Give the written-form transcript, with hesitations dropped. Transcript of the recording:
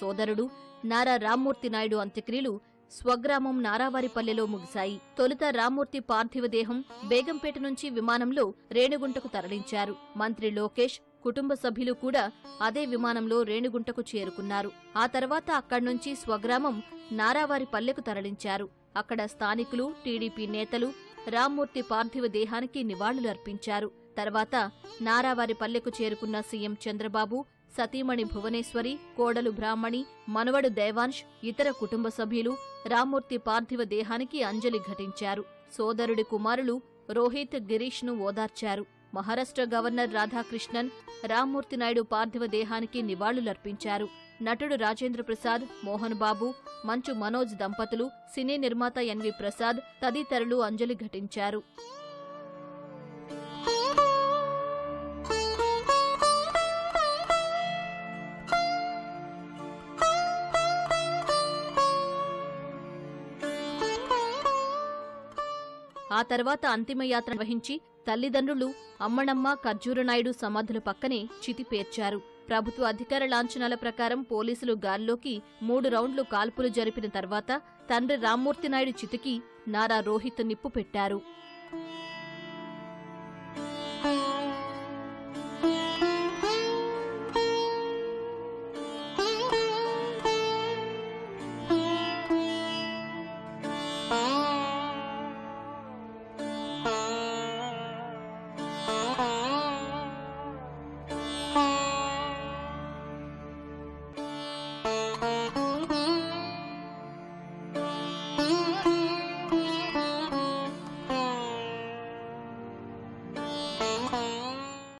సోదరుడు నారా రామ్మూర్తి నాయుడు అంత్యక్రియలు స్వగ్రామం నారావారిపల్లెలో ముగిశాయి. తొలుత రామ్మూర్తి పార్థివ దేహం బేగంపేట నుంచి విమానంలో రేణిగుంటకు తరలించారు. మంత్రి లోకేష్, కుటుంబ సభ్యులు కూడా అదే విమానంలో రేణిగుంటకు చేరుకున్నారు. ఆ తర్వాత అక్కడ్నుంచి స్వగ్రామం నారావారిపల్లెకు తరలించారు. అక్కడ స్థానికులు, టీడీపీ నేతలు రామ్మూర్తి పార్థివ దేహానికి నివాళులర్పించారు. తర్వాత నారావారిపల్లెకు చేరుకున్న సీఎం చంద్రబాబు, సతీమణి భువనేశ్వరి, కోడలు బ్రాహ్మణి, మనవడు దేవాంశ్, ఇతర కుటుంబ సభ్యులు రామ్మూర్తి పార్థివ దేహానికి అంజలి ఘటించారు. సోదరుడి కుమారులు రోహిత్, గిరీష్ను ఓదార్చారు. మహారాష్ట్ర గవర్నర్ రాధాకృష్ణన్ రామ్మూర్తి నాయుడు పార్థివ దేహానికి నివాళులర్పించారు. నటుడు రాజేంద్ర ప్రసాద్, మోహన్ బాబు, మంచు మనోజ్ దంపతులు, సినీ నిర్మాత ఎన్వి ప్రసాద్ తదితరులు అంజలి ఘటించారు. ఆ తర్వాత అంతిమయాత్ర నిర్వహించి తల్లిదండ్రులు అమ్మణమ్మ, ఖర్జూరనాయుడు సమాధుల పక్కనే చితి పేర్చారు. ప్రభుత్వ అధికార లాంఛనాల ప్రకారం పోలీసులు గాల్లోకి 3 రౌండ్లు కాల్పులు జరిపిన తర్వాత తండ్రి రామ్మూర్తి నాయుడు చితికి నారా రోహిత్ నిప్పు పెట్టారు.